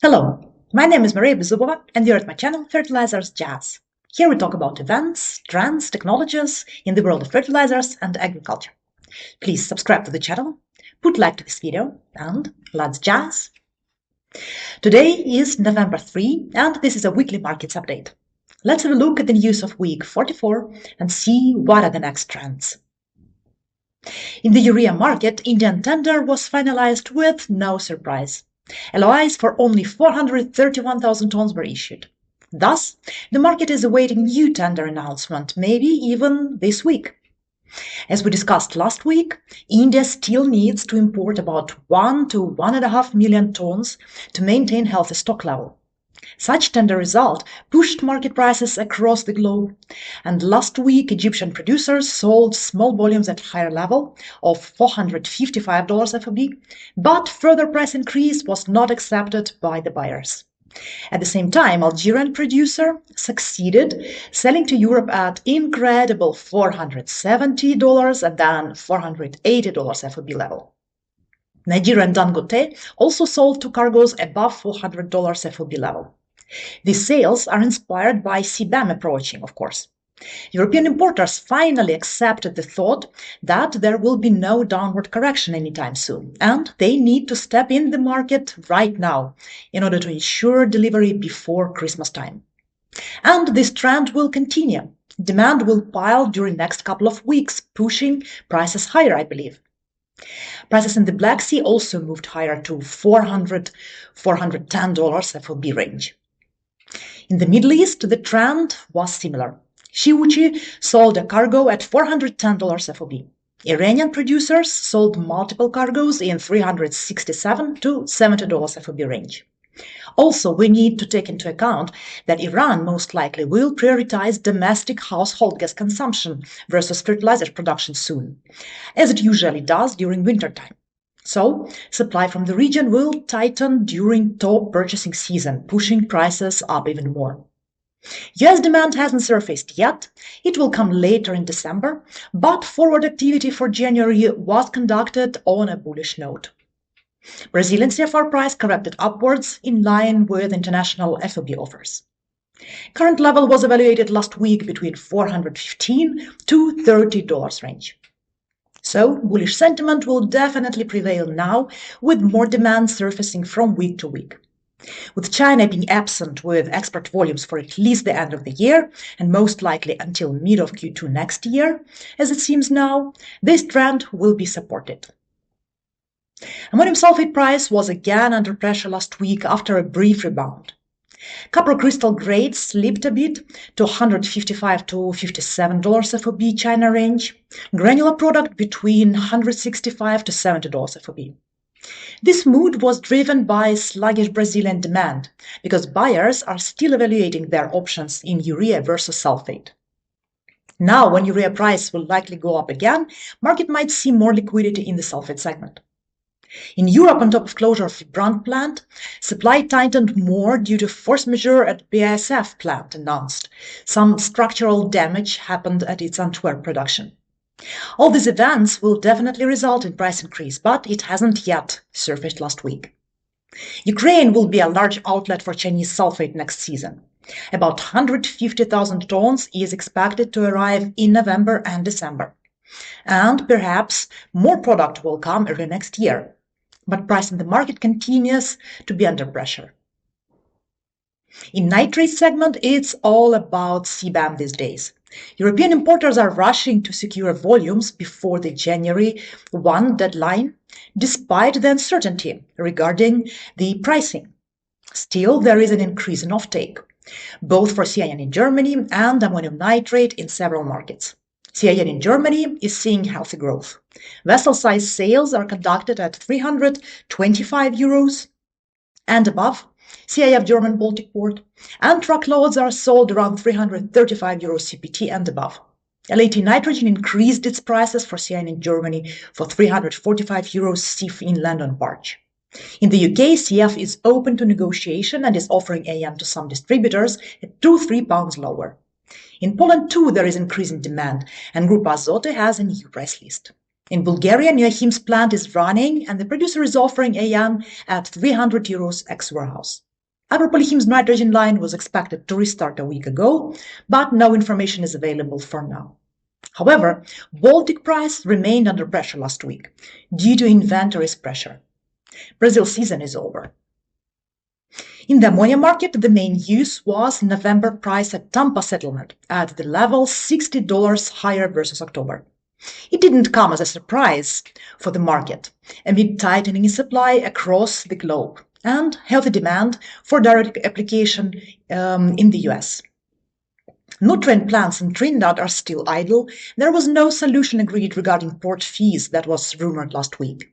Hello, my name is Maria Bezubova and you're at my channel Fertilizers Jazz. Here we talk about events, trends, technologies in the world of fertilizers and agriculture. Please subscribe to the channel, put like to this video, and let's jazz! Today is November 3 and this is a weekly markets update. Let's have a look at the news of week 44 and see what are the next trends. In the urea market, Indian tender was finalized with no surprise. LOIs for only 431,000 tons were issued. Thus, the market is awaiting new tender announcement, maybe even this week. As we discussed last week, India still needs to import about 1 to 1.5 million tons to maintain healthy stock level. Such tender result pushed market prices across the globe, and last week Egyptian producers sold small volumes at higher level of $455 FOB, but further price increase was not accepted by the buyers. At the same time, Algerian producer succeeded selling to Europe at incredible $470 and then $480 FOB level. Nigerian Dangote also sold two cargoes above $400 FOB level. These sales are inspired by CBAM approaching, of course. European importers finally accepted the thought that there will be no downward correction anytime soon, and they need to step in the market right now in order to ensure delivery before Christmas time. And this trend will continue. Demand will pile during the next couple of weeks, pushing prices higher, I believe. Prices in the Black Sea also moved higher to $410 FOB range. In the Middle East, the trend was similar. Shiuchi sold a cargo at $410 FOB. Iranian producers sold multiple cargoes in $367 to $70 FOB range. Also, we need to take into account that Iran most likely will prioritize domestic household gas consumption versus fertilizer production soon, as it usually does during wintertime. So, supply from the region will tighten during top purchasing season, pushing prices up even more. US demand hasn't surfaced yet. It will come later in December, but forward activity for January was conducted on a bullish note. Brazilian CFR price corrected upwards in line with international FOB offers. Current level was evaluated last week between $415 to $30 range. So, bullish sentiment will definitely prevail now, with more demand surfacing from week to week. With China being absent with export volumes for at least the end of the year, and most likely until mid of Q2 next year, as it seems now, this trend will be supported. Ammonium sulfate price was again under pressure last week after a brief rebound. Copper crystal grade slipped a bit to $155 to $57 FOB China range, granular product between $165 to $70 FOB. This mood was driven by sluggish Brazilian demand, because buyers are still evaluating their options in urea versus sulfate. Now, when urea price will likely go up again, market might see more liquidity in the sulfate segment. In Europe, on top of closure of the Brand plant, supply tightened more due to force majeure at BASF plant announced. Some structural damage happened at its Antwerp production. All these events will definitely result in price increase, but it hasn't yet surfaced last week. Ukraine will be a large outlet for Chinese sulfate next season. About 150,000 tons is expected to arrive in November and December. And perhaps more product will come early next year. But price in the market continues to be under pressure. In nitrate segment, it's all about CBAM these days. European importers are rushing to secure volumes before the January 1 deadline, despite the uncertainty regarding the pricing. Still, there is an increase in offtake, both for CIN in Germany and ammonium nitrate in several markets. CIN in Germany is seeing healthy growth. Vessel size sales are conducted at 325 euros and above, CIF German Baltic port, and truckloads are sold around 335 euros CPT and above. LAT nitrogen increased its prices for CIN in Germany for 345 euros CIF inland on barge. In the UK, CF is open to negotiation and is offering AN to some distributors at 2-3 pounds lower. In Poland too, there is increasing demand, and Group Azoty has a new price list. In Bulgaria, Neohim's plant is running and the producer is offering AN at 300 euros ex-warehouse. Upper Polyhim's nitrogen line was expected to restart a week ago, but no information is available for now. However, Baltic price remained under pressure last week due to inventories pressure. Brazil season is over. In the ammonia market, the main news was November price at Tampa settlement at the level $60 higher versus October. It didn't come as a surprise for the market amid tightening supply across the globe and healthy demand for direct application in the US. Nutrient plants in Trinidad are still idle. There was no solution agreed regarding port fees that was rumored last week.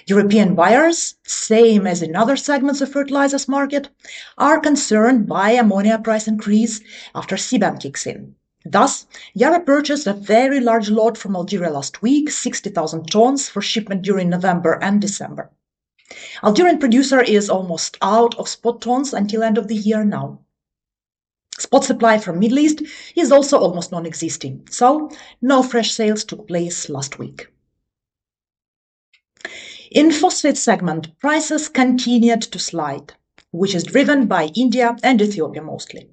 European buyers, same as in other segments of fertilizers market, are concerned by ammonia price increase after CBAM kicks in. Thus, Yara purchased a very large lot from Algeria last week, 60,000 tons for shipment during November and December. Algerian producer is almost out of spot tons until end of the year now. Spot supply from Middle East is also almost non-existing, so no fresh sales took place last week. In phosphate segment, prices continued to slide, which is driven by India and Ethiopia mostly.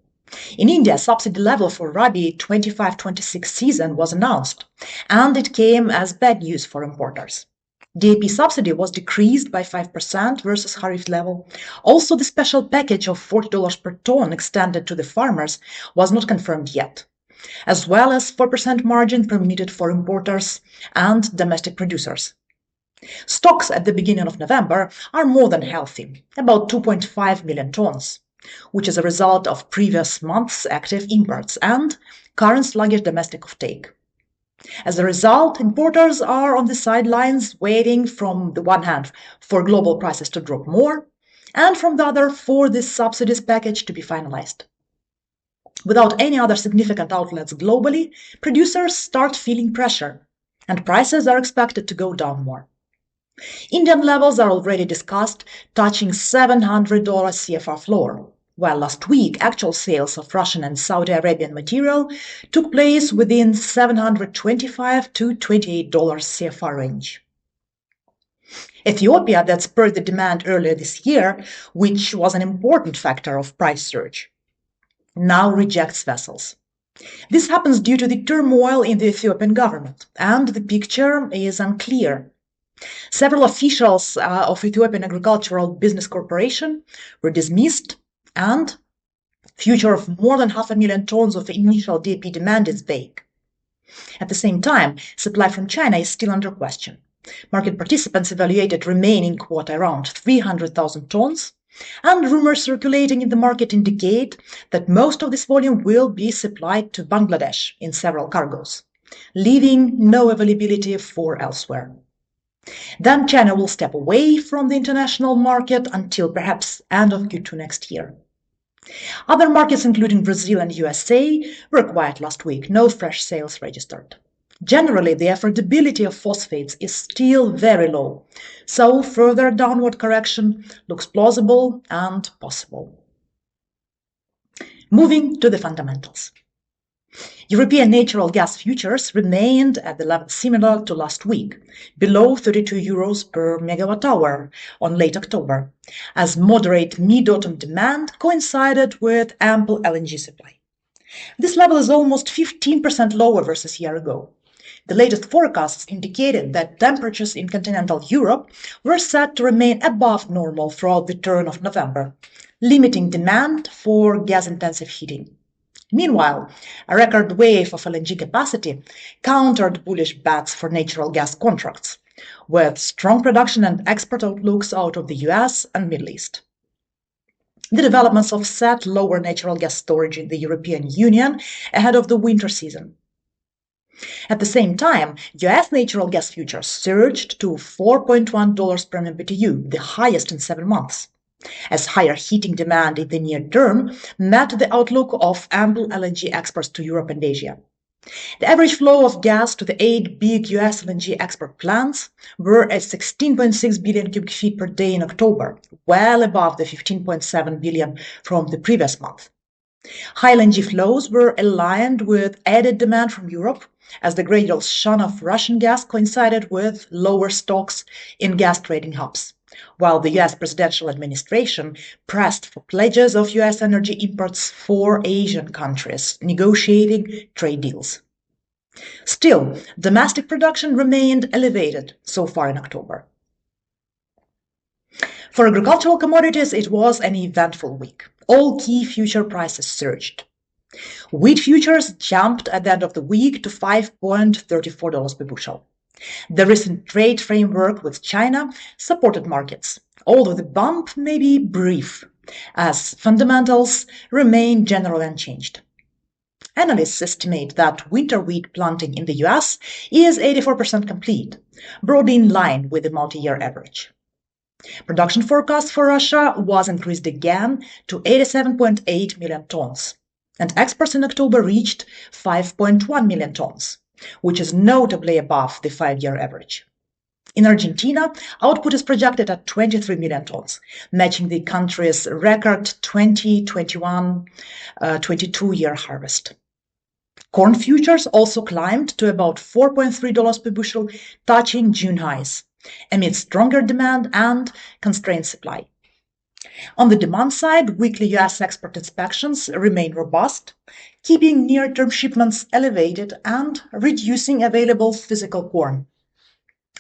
In India, subsidy level for Rabi 25-26 season was announced, and it came as bad news for importers. DAP subsidy was decreased by 5% versus Kharif level. Also, the special package of $40 per ton extended to the farmers was not confirmed yet, as well as 4% margin permitted for importers and domestic producers. Stocks at the beginning of November are more than healthy, about 2.5 million tons, which is a result of previous months' active imports and current sluggish domestic offtake. As a result, importers are on the sidelines waiting from the one hand for global prices to drop more and from the other for this subsidies package to be finalized. Without any other significant outlets globally, producers start feeling pressure and prices are expected to go down more. Indian levels are already discussed, touching $700 CFR floor, while last week actual sales of Russian and Saudi Arabian material took place within $725 to $28 CFR range. Ethiopia, that spurred the demand earlier this year, which was an important factor of price surge, now rejects vessels. This happens due to the turmoil in the Ethiopian government, and the picture is unclear. Several officials of Ethiopian Agricultural Business Corporation were dismissed, and future of more than 500,000 tons of initial DAP demand is vague. At the same time, supply from China is still under question. Market participants evaluated remaining quota around 300,000 tons, and rumors circulating in the market indicate that most of this volume will be supplied to Bangladesh in several cargoes, leaving no availability for elsewhere. Then China will step away from the international market until perhaps end of Q2 next year. Other markets, including Brazil and USA, were quiet last week, no fresh sales registered. Generally, the affordability of phosphates is still very low, so further downward correction looks plausible and possible. Moving to the fundamentals. European natural gas futures remained at the level similar to last week, below 32 euros per megawatt hour on late October, as moderate mid-autumn demand coincided with ample LNG supply. This level is almost 15% lower versus a year ago. The latest forecasts indicated that temperatures in continental Europe were set to remain above normal throughout the turn of November, limiting demand for gas-intensive heating. Meanwhile, a record wave of LNG capacity countered bullish bets for natural gas contracts, with strong production and export outlooks out of the US and Middle East. The developments offset lower natural gas storage in the European Union ahead of the winter season. At the same time, US natural gas futures surged to $4.1 per MMBTU, the highest in 7 months, as higher heating demand in the near term met the outlook of ample LNG exports to Europe and Asia. The average flow of gas to the 8 big US LNG export plants were at 16.6 billion cubic feet per day in October, well above the 15.7 billion from the previous month. High LNG flows were aligned with added demand from Europe, as the gradual shun of Russian gas coincided with lower stocks in gas trading hubs, while the US presidential administration pressed for pledges of US energy imports for Asian countries, negotiating trade deals. Still, domestic production remained elevated so far in October. For agricultural commodities, it was an eventful week. All key future prices surged. Wheat futures jumped at the end of the week to $5.34 per bushel. The recent trade framework with China supported markets, although the bump may be brief, as fundamentals remain generally unchanged. Analysts estimate that winter wheat planting in the US is 84% complete, broadly in line with the multi-year average. Production forecast for Russia was increased again to 87.8 million tons, and exports in October reached 5.1 million tons, which is notably above the 5-year average. In Argentina, output is projected at 23 million tons, matching the country's record 2021-22 year harvest. Corn futures also climbed to about $4.3 per bushel, touching June highs, amid stronger demand and constrained supply. On the demand side, weekly US export inspections remain robust, keeping near-term shipments elevated and reducing available physical corn,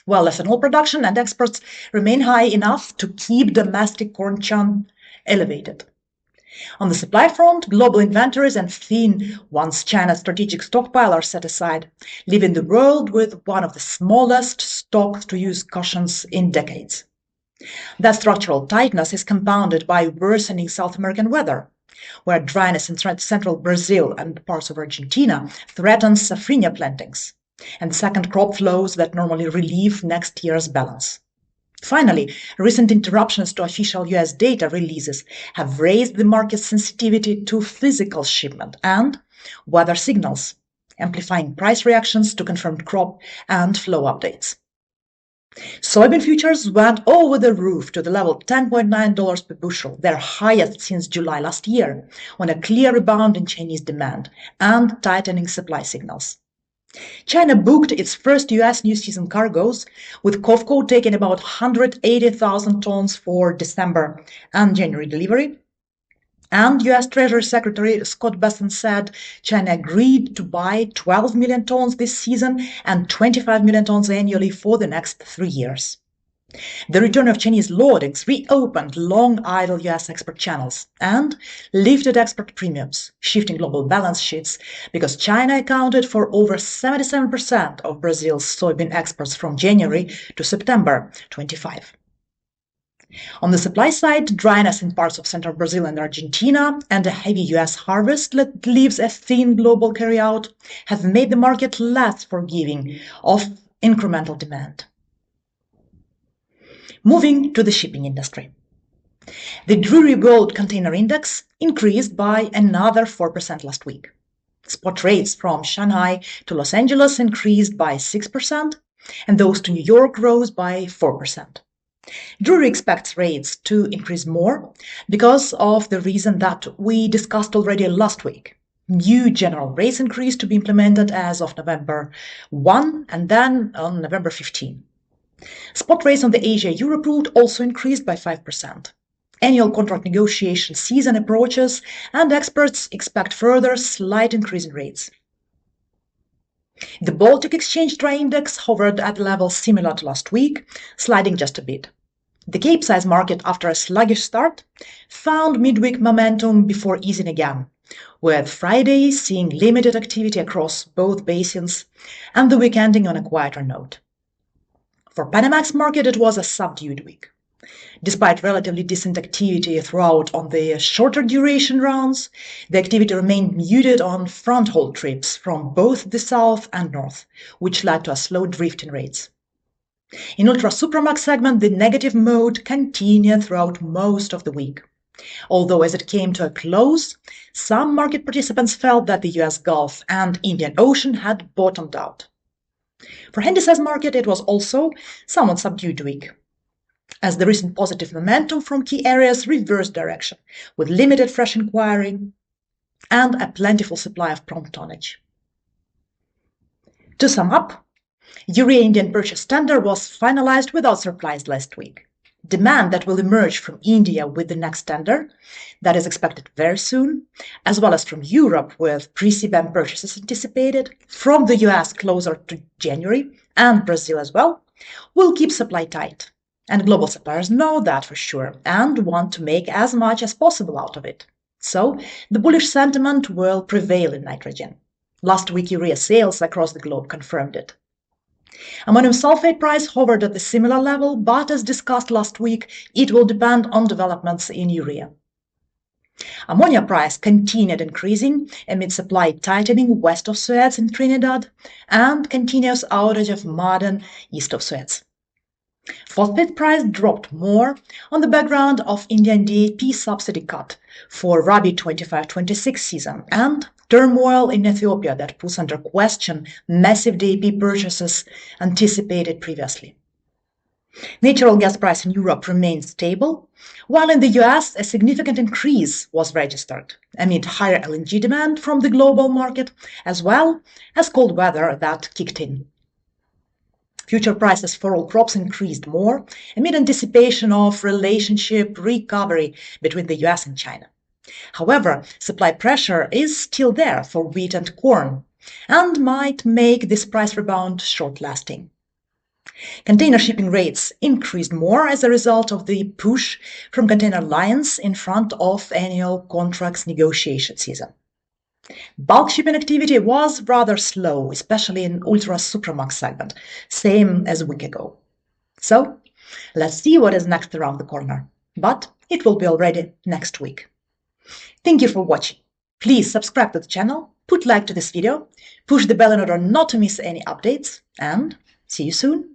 while ethanol production and exports remain high enough to keep domestic corn churn elevated. On the supply front, global inventories and thin once China's strategic stockpile are set aside, leaving the world with one of the smallest stock-to-use cushions in decades. That structural tightness is compounded by worsening South American weather, where dryness in central Brazil and parts of Argentina threatens safrinha plantings, and second crop flows that normally relieve next year's balance. Finally, recent interruptions to official US data releases have raised the market's sensitivity to physical shipment and weather signals, amplifying price reactions to confirmed crop and flow updates. Soybean futures went over the roof to the level of $10.9 per bushel, their highest since July last year, on a clear rebound in Chinese demand and tightening supply signals. China booked its first US new season cargoes, with COFCO taking about 180,000 tons for December and January delivery. And US Treasury Secretary Scott Bessent said China agreed to buy 12 million tons this season and 25 million tons annually for the next 3 years. The return of Chinese loadings reopened long idle US export channels and lifted export premiums, shifting global balance sheets because China accounted for over 77% of Brazil's soybean exports from January to September 25. On the supply side, dryness in parts of central Brazil and Argentina and a heavy US harvest that leaves a thin global carryout have made the market less forgiving of incremental demand. Moving to the shipping industry. The Drewry World Container Index increased by another 4% last week. Spot rates from Shanghai to Los Angeles increased by 6%, and those to New York rose by 4%. Drewry expects rates to increase more because of the reason that we discussed already last week. New general rates increase to be implemented as of November 1 and then on November 15. Spot rates on the Asia-Europe route also increased by 5%. Annual contract negotiation season approaches, and experts expect further slight increase in rates. The Baltic Exchange Dry Index hovered at levels similar to last week, sliding just a bit. The Capesize market, after a sluggish start, found midweek momentum before easing again, with Friday seeing limited activity across both basins and the week ending on a quieter note. For Panamax market, it was a subdued week. Despite relatively decent activity throughout on the shorter duration rounds, the activity remained muted on front-haul trips from both the south and north, which led to a slow drift in rates. In Ultra-Supramax segment, the negative mode continued throughout most of the week. Although as it came to a close, some market participants felt that the US Gulf and Indian Ocean had bottomed out. For Handysize market, it was also somewhat subdued week, as the recent positive momentum from key areas reversed direction, with limited fresh inquiry. and a plentiful supply of prompt tonnage. To sum up, urea Indian purchase tender was finalized without surprise last week. Demand that will emerge from India with the next tender, that is expected very soon, as well as from Europe with pre-CBAM purchases anticipated, from the US closer to January, and Brazil as well, will keep supply tight. And global suppliers know that for sure and want to make as much as possible out of it. So the bullish sentiment will prevail in nitrogen. Last week, urea sales across the globe confirmed it. Ammonium sulfate price hovered at the similar level, but as discussed last week, it will depend on developments in urea. Ammonia price continued increasing amid supply tightening west of Suez in Trinidad and continuous outage of Ma'aden east of Suez. Phosphate price dropped more on the background of Indian DAP subsidy cut for Rabi 25-26 season and turmoil in Ethiopia that puts under question massive DAP purchases anticipated previously. Natural gas price in Europe remained stable, while in the US a significant increase was registered amid higher LNG demand from the global market, as well as cold weather that kicked in. Future prices for all crops increased more amid anticipation of relationship recovery between the US and China. However, supply pressure is still there for wheat and corn and might make this price rebound short-lasting. Container shipping rates increased more as a result of the push from container lines in front of annual contracts negotiation season. Bulk shipping activity was rather slow, especially in ultra-supramax segment, same as a week ago. So, let's see what is next around the corner. But it will be already next week. Thank you for watching. Please subscribe to the channel, put like to this video, push the bell in order not to miss any updates, and see you soon.